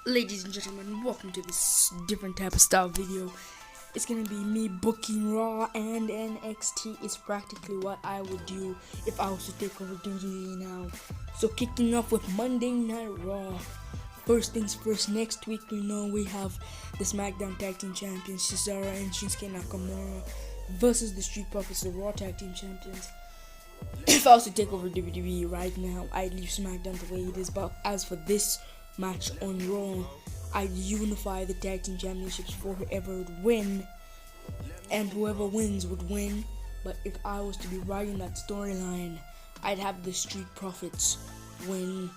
Ladies and gentlemen, welcome to this different type of style video. It's gonna be me booking Raw and NXT. It's practically what I would do if I was to take over WWE now. So kicking off with Monday Night Raw. First things first, next week we have the SmackDown Tag Team Champions Cesaro and Shinsuke Nakamura versus the Street Profits, the Raw Tag Team Champions. If I was to take over WWE right now, I'd leave SmackDown the way it is. But as for this match on Raw, I'd unify the tag team championships for whoever would win, and whoever wins would win. But if I was to be writing that storyline, I'd have the Street Profits win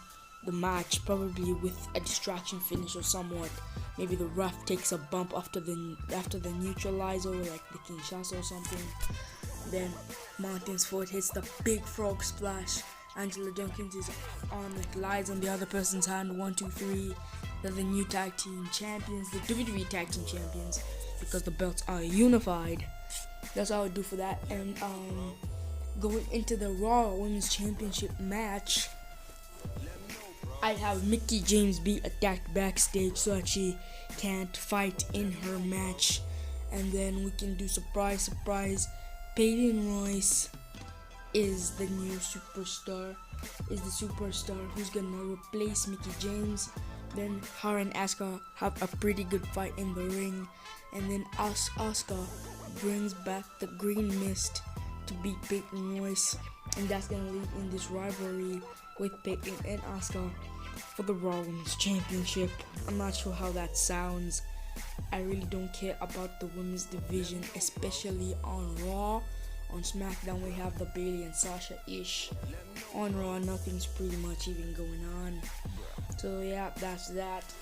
the match, probably with a distraction finish or somewhat. Maybe the ref takes a bump after the neutralizer, like the Kinshasa or something. Then Mountain's foot hits the big frog splash. Angela Dunkins' arm lies on the other person's hand. 1, 2, 3. They're the new tag team champions, the WWE tag team champions, because the belts are unified. That's all I would do for that. And going into the Raw Women's Championship match, I'd have Mickie James be attacked backstage so that she can't fight in her match. And then we can do surprise. Peyton Royce is the new superstar, who's gonna replace Mickie James. Then her and Asuka have a pretty good fight in the ring, and then Asuka brings back the Green Mist to beat Peyton Royce, and that's gonna lead in this rivalry with Peyton and Asuka for the Raw Women's Championship. I'm not sure how that sounds. I really don't care about the women's division, especially on Raw. On SmackDown we have the Bayley and Sasha ish. On Raw nothing's pretty much even going on. So yeah, that's that.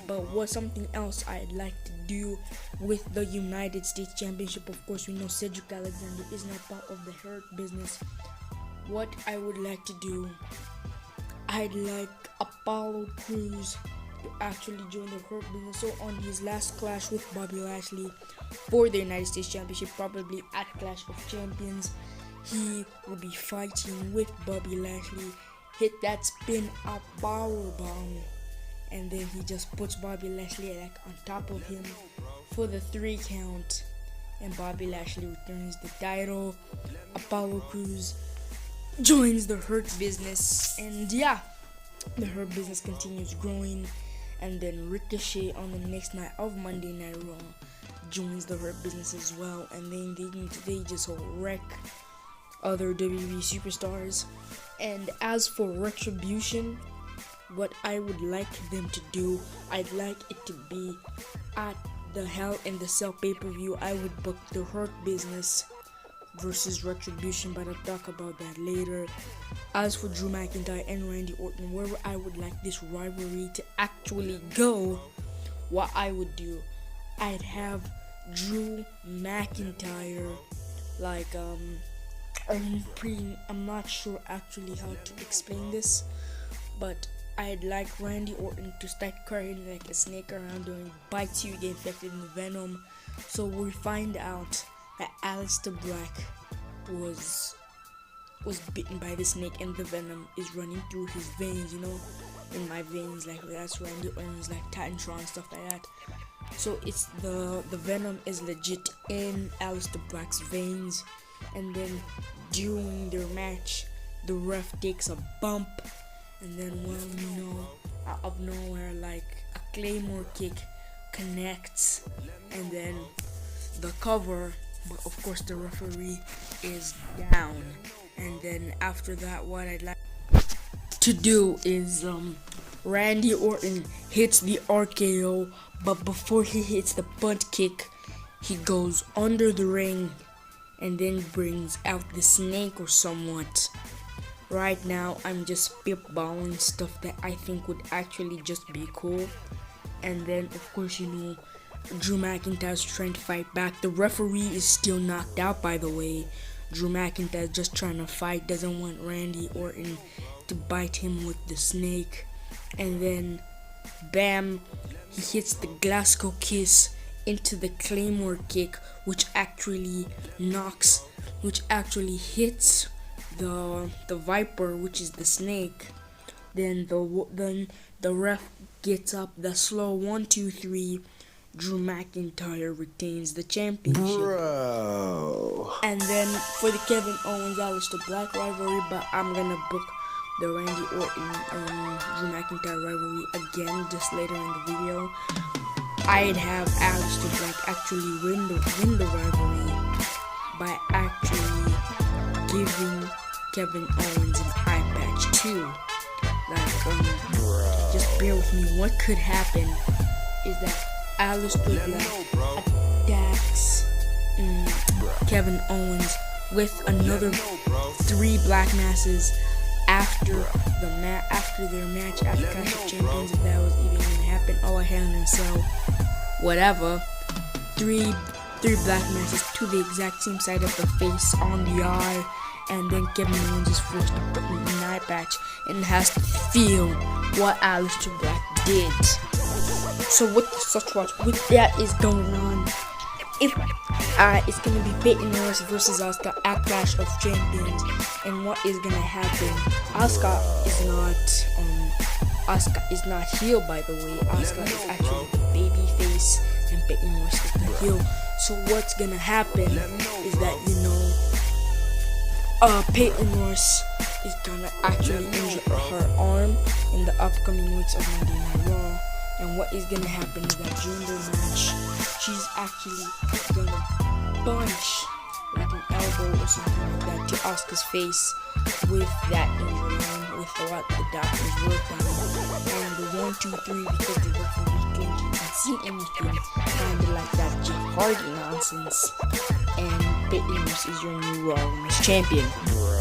But what's something else I'd like to do with the United States Championship? Of course, we know Cedric Alexander is not part of the Hurt Business. What I would like to do, I'd like Apollo Crews to actually join the Hurt Business. So on his last clash with Bobby Lashley for the United States Championship, probably at Clash of Champions, he will be fighting with Bobby Lashley. Hit that spin up power bomb, and then he just puts Bobby Lashley on top of him for the 3 count, and Bobby Lashley returns the title. Apollo Crews joins the Hurt Business, and yeah, the Hurt Business continues growing. And then Ricochet on the next night of Monday Night Raw joins the Hurt Business as well, and then they just wreck other WWE superstars. And as for Retribution, what I would like them to do, I'd like it to be at the Hell in the Cell pay-per-view. I would book the Hurt Business versus Retribution, but I'll talk about that later. As for Drew McIntyre and Randy Orton, where I would like this rivalry to actually go, what I would do, I'd have Drew McIntyre I'm not sure actually how to explain this, but I'd like Randy Orton to start carrying like a snake around, and bites you, get infected in venom. So we find out that Aleister Black was bitten by the snake, and the venom is running through his veins, in my veins, like that's Randy Orton's like Titantron, stuff like that. So it's the venom is legit in Aleister Black's veins. And then during their match, the ref takes a bump, and then out of nowhere, like a Claymore kick connects, and then the cover, but of course the referee is down. And then after that, what I'd like to do is Randy Orton hits the RKO, but before he hits the butt kick, he goes under the ring and then brings out the snake or somewhat. Right now I'm just spitballing stuff that I think would actually just be cool. And then of course Drew McIntyre's trying to fight back. The referee is still knocked out, by the way. Drew McIntyre just trying to fight, doesn't want Randy Orton to bite him with the snake. And then bam, he hits the Glasgow Kiss into the Claymore kick, which actually hits the viper, which is the snake. Then the ref gets up the slow 1, 2, 3. Drew McIntyre retains the championship. Bro. And then for the Kevin Owens Aleister Black rivalry, but I'm gonna book the Randy Orton Drew McIntyre rivalry again just later in the video. I'd have Aleister Black actually win the rivalry by actually giving Kevin Owens an eye patch too. Like, just bear with me. What could happen is that Aleister Black attacks Kevin Owens with another 3 black masses after their match at Clash of Champions, if that was even gonna happen. Oh, hell in cell. Whatever. 3 black masses to the exact same side of the face on the eye, and then Kevin Owens is forced to put in an eye patch and has to feel what Aleister Black did. So with that is going on, it's gonna be Peyton Royce versus Asuka at Clash of Champions, and what is gonna happen? Asuka is not heel, by the way. Asuka is actually the baby face, and Peyton Royce is the heel. So what's gonna happen is that Peyton Royce is gonna actually injure her arm in the upcoming weeks of Monday Night Raw. And what is gonna happen is that during their match, she's actually gonna punch like an elbow or something like that to Asuka's face with that injured arm, with what the doctors worked on. And the 1, 2, 3, because the referee can't see anything, kinda like that Jeff Hardy nonsense. And Peyton Royce is your new Raw Women's Champion.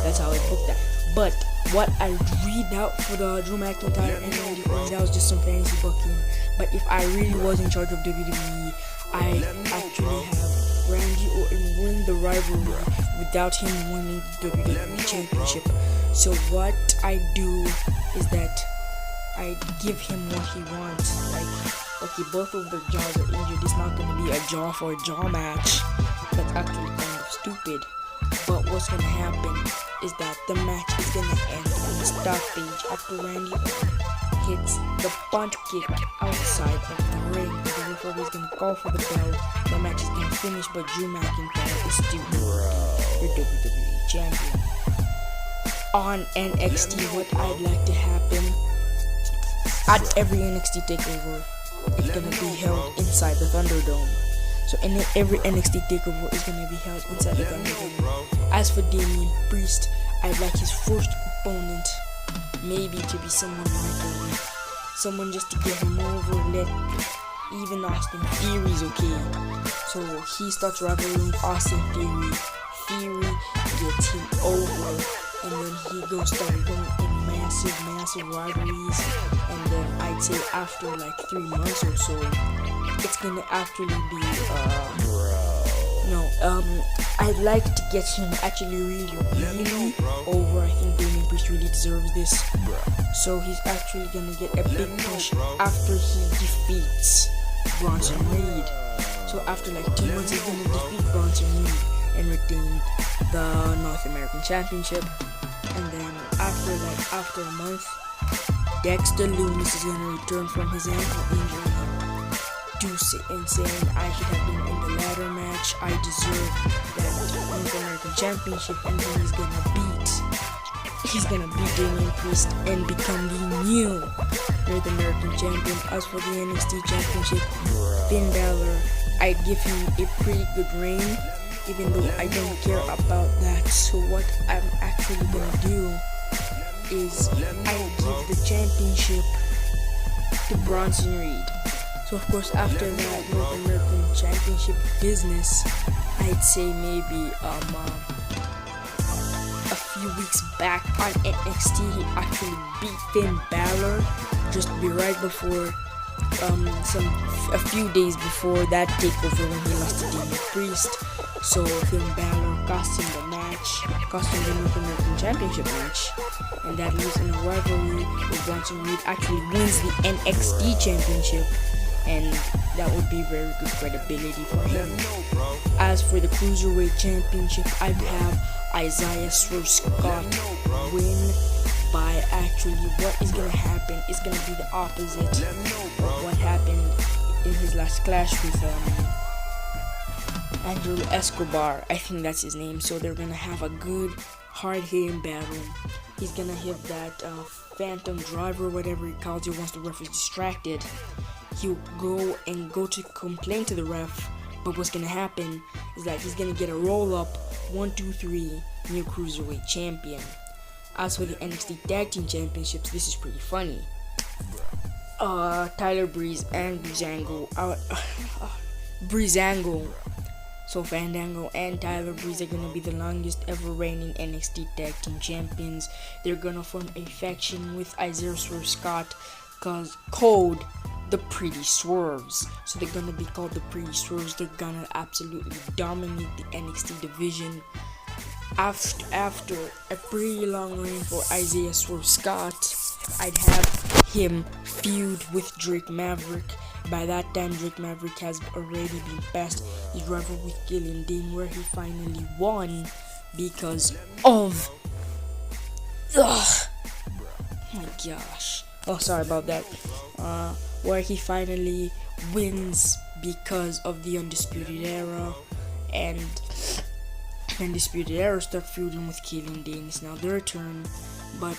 That's how I booked that. But what I read out for the Drew McIntyre and Randy Orton, that was just some fantasy booking. But if I really was in charge of WWE, I actually have Randy Orton win the rivalry without him winning the WWE Championship. So what I do is that I give him what he wants. Like, okay, both of their jaws are injured. It's not going to be a jaw for a jaw match. That's actually kind of stupid. But what's gonna happen is that the match is gonna end on the stoppage after Randy Orton hits the punt kick outside of the ring. The referee is gonna call for the bell. The match is gonna finish, but Drew McIntyre is still your WWE champion. On NXT, what I'd like to happen at every NXT takeover, it's gonna be held inside the Thunderdome. So every NXT takeover is gonna be held inside the Thunderdome. As for Damian Priest, I'd like his first opponent maybe to be someone like someone just to get him over. Even Austin Theory's okay. So he starts rivaling with Austin Theory. Theory gets him over, and then he start going in massive rivalries. And then I'd say after like 3 months or so, it's gonna actually be I'd like to get him actually really over. I think Damian Priest really deserves this. So he's actually gonna get a big push after he defeats Bronson Reed. So after like 2 months, he's gonna defeat Bronson Reed and retain the North American Championship. And then after a month, Dexter Lumis is gonna return from his ankle injury to sit and saying I should have been in the ladder match. I deserve that North American Championship, and then he's gonna beat Damian Priest and become the new North American Champion. As for the NXT Championship, Finn Balor, I give him a pretty good reign, even though I don't care about that. So what I'm actually gonna do is I give the championship to Bronson Reed. So of course after that North American Championship business, I'd say maybe a few weeks back on NXT, he actually beat Finn Balor just to be right before a few days before that takeover when he lost to Damian Priest. So Finn Balor cost him the match, cost him the North American Championship match, and that leaves in a rivalry where Bronson Reed actually wins the NXT Championship. and that would be very good credibility for him. As for the Cruiserweight Championship, I have Isaiah Swerve Scott win by actually what is gonna happen is gonna be the opposite of what happened in his last clash with Andrew Escobar. I think that's his name. So they're gonna have a good hard-hitting battle. He's gonna hit that phantom driver, whatever he calls it. Once the ref is distracted, he'll go to complain to the ref. But what's gonna happen is that he's gonna get a roll-up 1, 2, 3 new Cruiserweight champion. As for the NXT Tag Team Championships, this is pretty funny. Tyler Breeze and Breezango. So Fandango and Tyler Breeze are gonna be the longest ever reigning NXT Tag Team Champions. They're gonna form a faction with Isaiah Swerve Scott called the Pretty Swerves. So they're gonna be called the Pretty Swerves. They're gonna absolutely dominate the NXT division. After a pretty long reign for Isaiah Swerve Scott, I'd have him feud with Drake Maverick. By that time, Drake Maverick has already been past his rival with Killian Dane, where he finally won because of... Oh my gosh. Oh, sorry about that. Where he finally wins because of the Undisputed Era, and Undisputed Era start feuding with Killian Dane. It's now their turn, but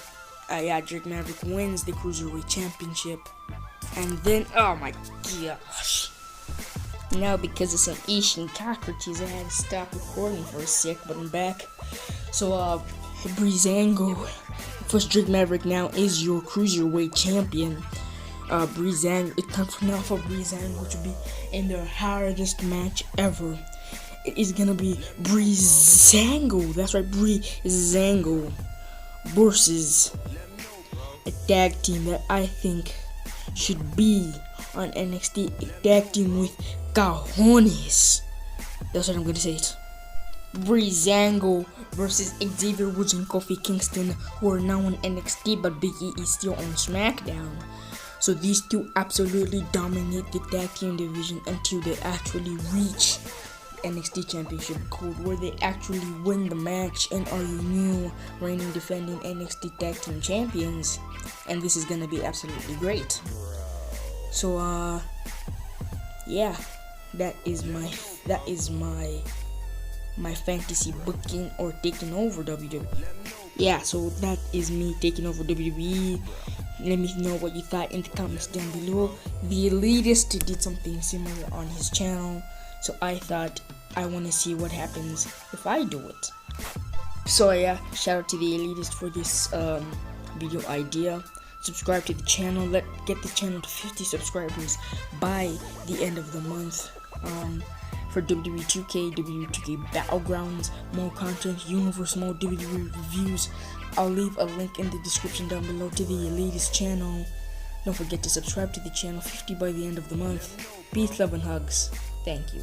yeah, Drake Maverick wins the Cruiserweight Championship. And then, oh my gosh. Now, because of some Asian cockroaches, I had to stop recording for a sec, but I'm back. So, Breezango, first Drake Maverick now is your Cruiserweight champion. Breezango, it comes from now for Breezango to be in their hardest match ever. It is gonna be Breezango, that's right, Breezango versus a tag team that I think should be on NXT, a tag team with cojones. That's what I'm gonna say it. Breezango versus Xavier Woods and Kofi Kingston, who are now on NXT, but Big E is still on SmackDown. So these two absolutely dominate the tag team division until they actually reach NXT Championship Gold, where they actually win the match and are the new reigning defending NXT Tag Team Champions, and this is gonna be absolutely great. So yeah, that is my fantasy booking or taking over WWE. Yeah, so that is me taking over WWE. Let me know what you thought in the comments down below. The Elitist did something similar on his channel, so I thought I want to see what happens if I do it. So yeah, shout out to the Elitist for this video idea. Subscribe to the channel. Let's get the channel to 50 subscribers by the end of the month. For WWE 2K, WWE 2K Battlegrounds, more content, Universe Mode, WWE reviews. I'll leave a link in the description down below to the Elitist channel. Don't forget to subscribe to the channel, 50 by the end of the month. Peace, love, and hugs. Thank you.